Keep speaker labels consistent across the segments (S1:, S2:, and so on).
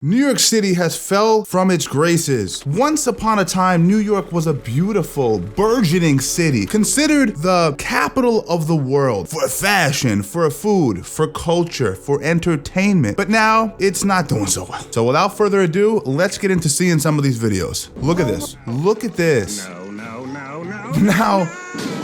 S1: New York City has fell from its graces. Once upon a time, New York was a beautiful, burgeoning city, considered the capital of the world for fashion, for food, for culture, for entertainment. But now, it's not doing so well. So without further ado, let's get into seeing some of these videos. Look at this. Look at this. Now,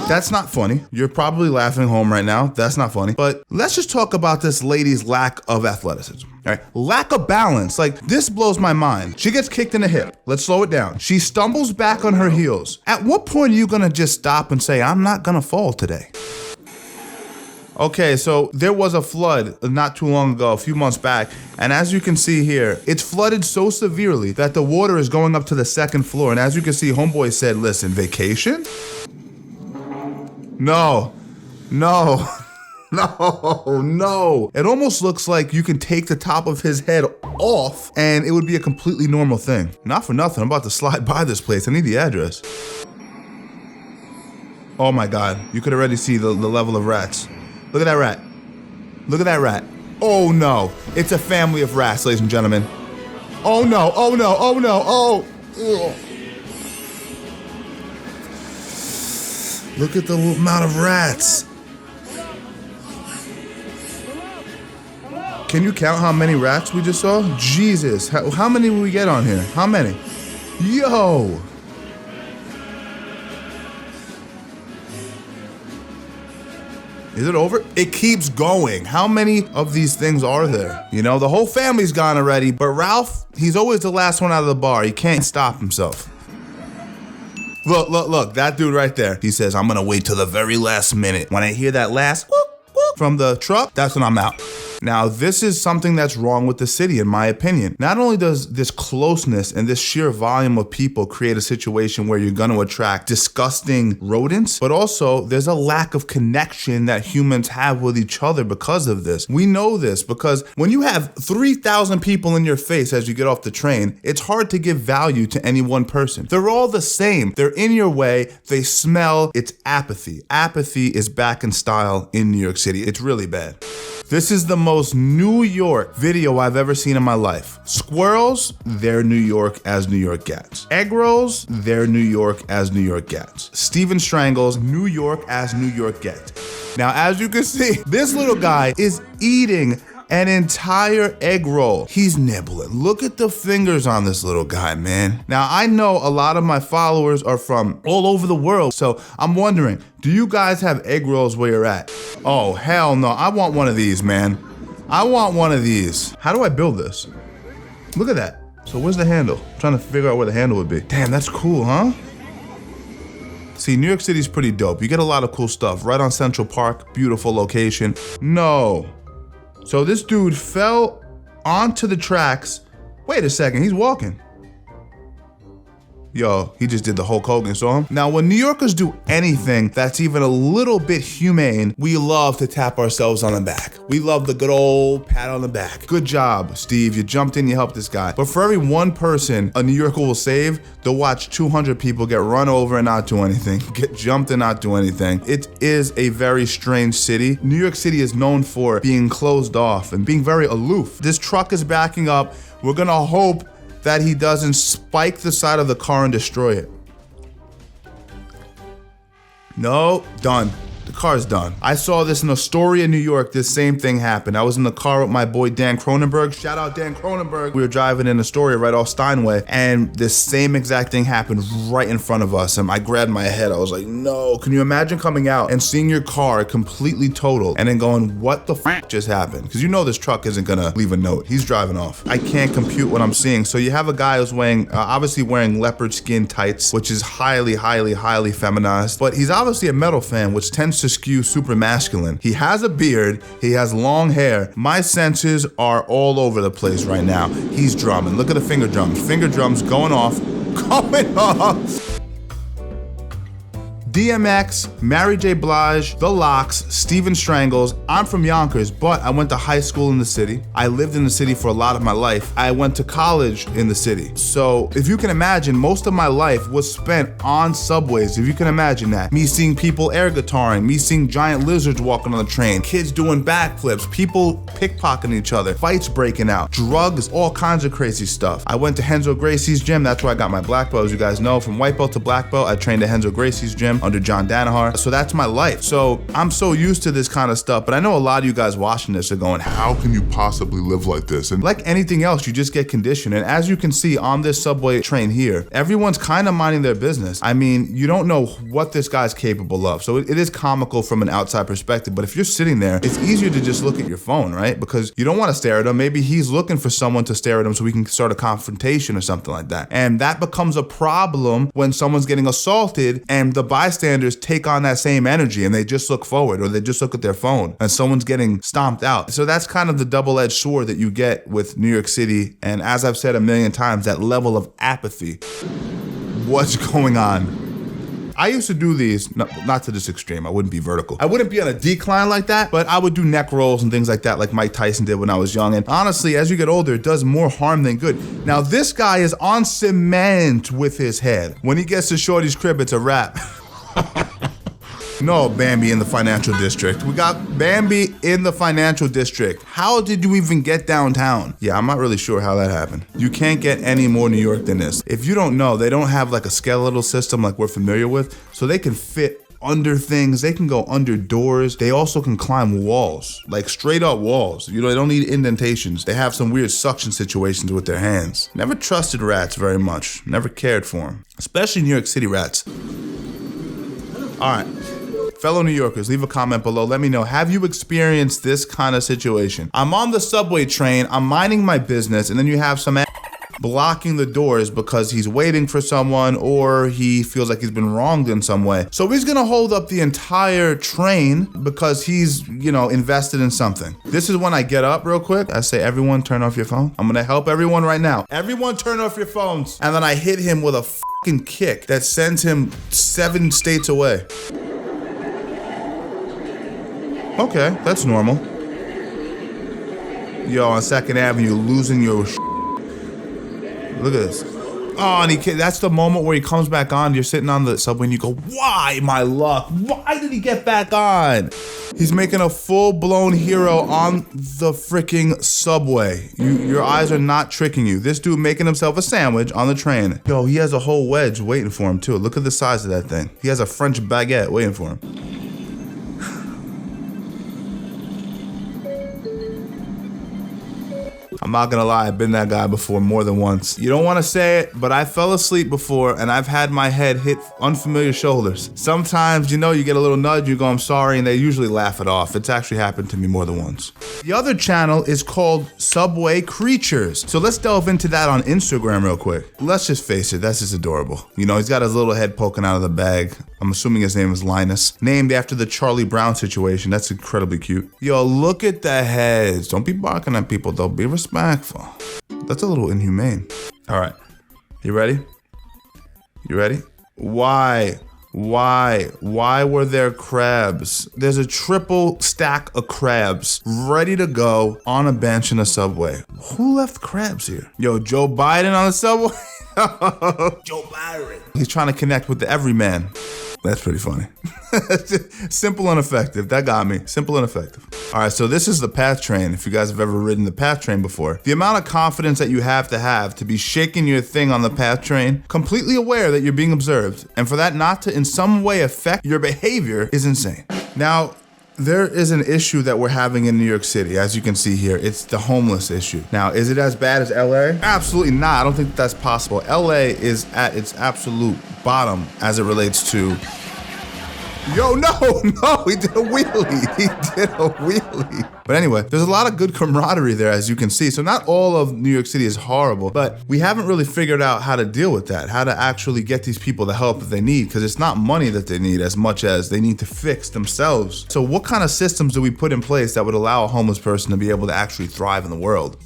S1: that's not funny. You're probably laughing home right now. That's not funny. But let's just talk about this lady's lack of athleticism. All right, lack of balance. Like, this blows my mind. She gets kicked in the hip. Let's slow it down. She stumbles back on her heels. At what point are you gonna just stop and say, I'm not gonna fall today? Okay, so there was a flood not too long ago, a few months back, and as you can see here, it's flooded so severely that the water is going up to the second floor, and as you can see, homeboy said, listen, vacation? No. It almost looks like you can take the top of his head off and it would be a completely normal thing. Not for nothing, I'm about to slide by this place. I need the address. Oh my God, you could already see the level of rats. Look at that rat. Look at that rat. Oh no, it's a family of rats, ladies and gentlemen. Oh no, oh no, oh no, oh. Ugh. Look at the amount of rats. Can you count how many rats we just saw? Jesus, how many will we get on here? How many? Yo. Is it over? It keeps going. How many of these things are there? You know, the whole family's gone already, but Ralph, he's always the last one out of the bar. He can't stop himself. Look, that dude right there. He says, I'm gonna wait till the very last minute. When I hear that last whoop, whoop from the truck, that's when I'm out. Now, this is something that's wrong with the city, in my opinion. Not only does this closeness and this sheer volume of people create a situation where you're gonna attract disgusting rodents, but also there's a lack of connection that humans have with each other because of this. We know this because when you have 3,000 people in your face as you get off the train, it's hard to give value to any one person. They're all the same. They're in your way. They smell. It's apathy. Apathy is back in style in New York City. It's really bad. This is the most New York video I've ever seen in my life. Squirrels, they're New York as New York gets. Egg rolls, they're New York as New York gets. Steven Strangles, New York as New York gets. Now, as you can see, this little guy is eating an entire egg roll. He's nibbling. Look at the fingers on this little guy, man. Now, I know a lot of my followers are from all over the world, so I'm wondering, do you guys have egg rolls where you're at? Oh, hell no. I want one of these, man. I want one of these. How do I build this? Look at that. So where's the handle? I'm trying to figure out where the handle would be. Damn, that's cool, huh? See, New York City's pretty dope. You get a lot of cool stuff. Right on Central Park, beautiful location. No. So this dude fell onto the tracks. Wait a second, he's walking. Yo, he just did the Hulk Hogan, saw him? Now, when New Yorkers do anything that's even a little bit humane, we love to tap ourselves on the back. We love the good old pat on the back. Good job, Steve. You jumped in, you helped this guy. But for every one person a New Yorker will save, they'll watch 200 people get run over and not do anything, get jumped and not do anything. It is a very strange city. New York City is known for being closed off and being very aloof. This truck is backing up. We're gonna hope that he doesn't spike the side of the car and destroy it. No, done. The car's done. I saw this in Astoria, New York. This same thing happened. I was in the car with my boy Dan Cronenberg. Shout out Dan Cronenberg. We were driving in Astoria right off Steinway, and this same exact thing happened right in front of us. And I grabbed my head. I was like, no. Can you imagine coming out and seeing your car completely totaled and then going, what the f just happened? Because you know this truck isn't gonna leave a note. He's driving off. I can't compute what I'm seeing. So you have a guy who's wearing, obviously wearing leopard skin tights, which is highly feminized, but he's obviously a metal fan, which tends to skew super masculine. He has a beard, he has long hair. My senses are all over the place right now. He's drumming. Look at the finger drums. Finger drums going off. DMX, Mary J. Blige, The Lox, Steven Strangles. I'm from Yonkers, but I went to high school in the city. I lived in the city for a lot of my life. I went to college in the city. So if you can imagine, most of my life was spent on subways. If you can imagine that. Me seeing people air guitaring, me seeing giant lizards walking on the train, kids doing backflips, people pickpocketing each other, fights breaking out, drugs, all kinds of crazy stuff. I went to Renzo Gracie's gym. That's where I got my black belt, as you guys know. From white belt to black belt, I trained at Renzo Gracie's gym under John Danaher. So that's my life. So I'm so used to this kind of stuff, but I know a lot of you guys watching this are going, how can you possibly live like this? And like anything else, you just get conditioned. And as you can see on this subway train here, everyone's kind of minding their business. I mean, you don't know what this guy's capable of. So it is comical from an outside perspective, but if you're sitting there, it's easier to just look at your phone, right? Because you don't want to stare at him. Maybe he's looking for someone to stare at him so we can start a confrontation or something like that. And that becomes a problem when someone's getting assaulted and the bystanders take on that same energy and they just look forward or they just look at their phone and someone's getting stomped out. So that's kind of the double-edged sword that you get with New York City. And as I've said a million times, that level of apathy. What's going on? I used to do these, not to this extreme, I wouldn't be vertical. I wouldn't be on a decline like that, but I would do neck rolls and things like that like Mike Tyson did when I was young. And honestly, as you get older, it does more harm than good. Now this guy is on cement with his head. When he gets to Shorty's crib, it's a wrap. No, Bambi in the financial district. We got Bambi in the financial district. How did you even get downtown? Yeah, I'm not really sure how that happened. You can't get any more New York than this. If you don't know, they don't have like a skeletal system like we're familiar with, so they can fit under things, they can go under doors. They also can climb walls, like straight up walls. You know, they don't need indentations. They have some weird suction situations with their hands. Never trusted rats very much. Never cared for them, especially New York City rats. All right. Fellow New Yorkers, leave a comment below. Let me know, have you experienced this kind of situation? I'm on the subway train, I'm minding my business, and then you have some blocking the doors because he's waiting for someone or he feels like he's been wronged in some way. So he's gonna hold up the entire train because he's, you know, invested in something. This is when I get up real quick. I say, everyone turn off your phone. I'm gonna help everyone right now. Everyone turn off your phones. And then I hit him with a fucking kick that sends him 7 states away. Okay, that's normal. Yo, on 2nd Avenue, losing your shit. Look at this. Oh, and that's the moment where he comes back on. You're sitting on the subway and you go, why, my luck? Why did he get back on? He's making a full-blown hero on the freaking subway. Your eyes are not tricking you. This dude making himself a sandwich on the train. Yo, he has a whole wedge waiting for him too. Look at the size of that thing. He has a French baguette waiting for him. I'm not gonna lie, I've been that guy before more than once. You don't wanna say it, but I fell asleep before and I've had my head hit unfamiliar shoulders. Sometimes, you know, you get a little nudge, you go, I'm sorry, and they usually laugh it off. It's actually happened to me more than once. The other channel is called Subway Creatures. So let's delve into that on Instagram real quick. Let's just face it, that's just adorable. You know, he's got his little head poking out of the bag. I'm assuming his name is Linus. Named after the Charlie Brown situation. That's incredibly cute. Yo, look at the heads. Don't be barking at people though, be respectful. That's a little inhumane. All right, you ready? You ready? Why were there crabs? There's a triple stack of crabs ready to go on a bench in a subway. Who left crabs here? Yo, Joe Biden on the subway? Joe Biden. He's trying to connect with the everyman. That's pretty funny. Simple and effective. That got me. Simple and effective. All right, so this is the PATH train. If you guys have ever ridden the PATH train before, the amount of confidence that you have to be shaking your thing on the PATH train, completely aware that you're being observed, and for that not to in some way affect your behavior is insane. Now, there is an issue that we're having in New York City, as you can see here. It's the homeless issue. Now, is it as bad as LA? Absolutely not. I don't think that's possible. LA is at its absolute bottom as it relates to... Yo, no, he did a wheelie. But anyway, there's a lot of good camaraderie there, as you can see. So not all of New York City is horrible, but we haven't really figured out how to deal with that, how to actually get these people the help that they need, because it's not money that they need as much as they need to fix themselves. So what kind of systems do we put in place that would allow a homeless person to be able to actually thrive in the world?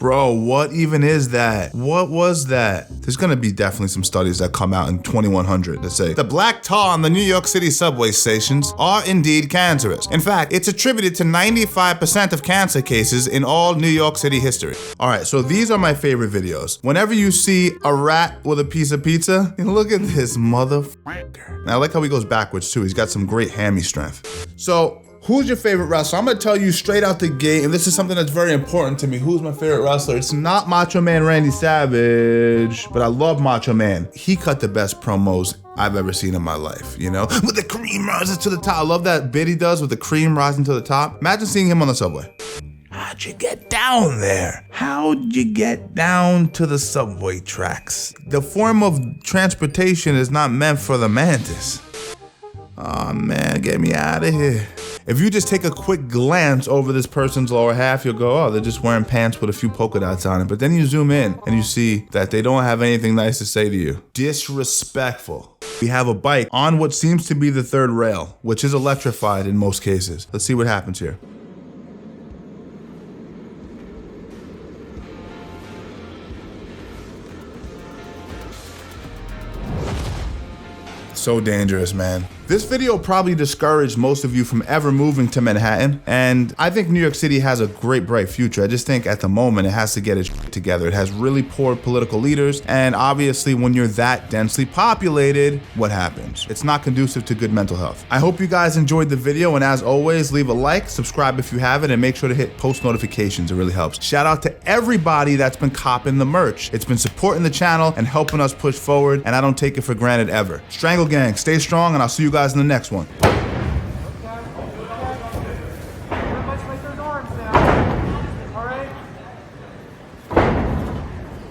S1: Bro, what even is that? What was that? There's gonna be definitely some studies that come out in 2100 that say the black tar on the New York City subway stations are indeed cancerous. In fact, it's attributed to 95% of cancer cases in all New York City history. All right, so these are my favorite videos. Whenever you see a rat with a piece of pizza, look at this motherfucker. And I like how he goes backwards too. He's got some great hammy strength. So, who's your favorite wrestler? I'm gonna tell you straight out the gate, and this is something that's very important to me. Who's my favorite wrestler? It's not Macho Man Randy Savage, but I love Macho Man. He cut the best promos I've ever seen in my life, you know? With the cream rises to the top. I love that bit he does with the cream rising to the top. Imagine seeing him on the subway. How'd you get down there? How'd you get down to the subway tracks? The form of transportation is not meant for the mantis. Oh man, get me out of here. If you just take a quick glance over this person's lower half, you'll go, oh, they're just wearing pants with a few polka dots on it. But then you zoom in and you see that they don't have anything nice to say to you. Disrespectful. We have a bike on what seems to be the third rail, which is electrified in most cases. Let's see what happens here. So dangerous, man. This video probably discouraged most of you from ever moving to Manhattan, and I think New York City has a great, bright future. I just think at the moment it has to get its shit together. It has really poor political leaders, and obviously when you're that densely populated, what happens? It's not conducive to good mental health. I hope you guys enjoyed the video, and as always, leave a like, subscribe if you haven't, and make sure to hit post notifications. It really helps. Shout out to everybody that's been copping the merch. It's been supporting the channel and helping us push forward, and I don't take it for granted ever. Strangle Gang, stay strong, and I'll see you guys in the next one.
S2: Alright?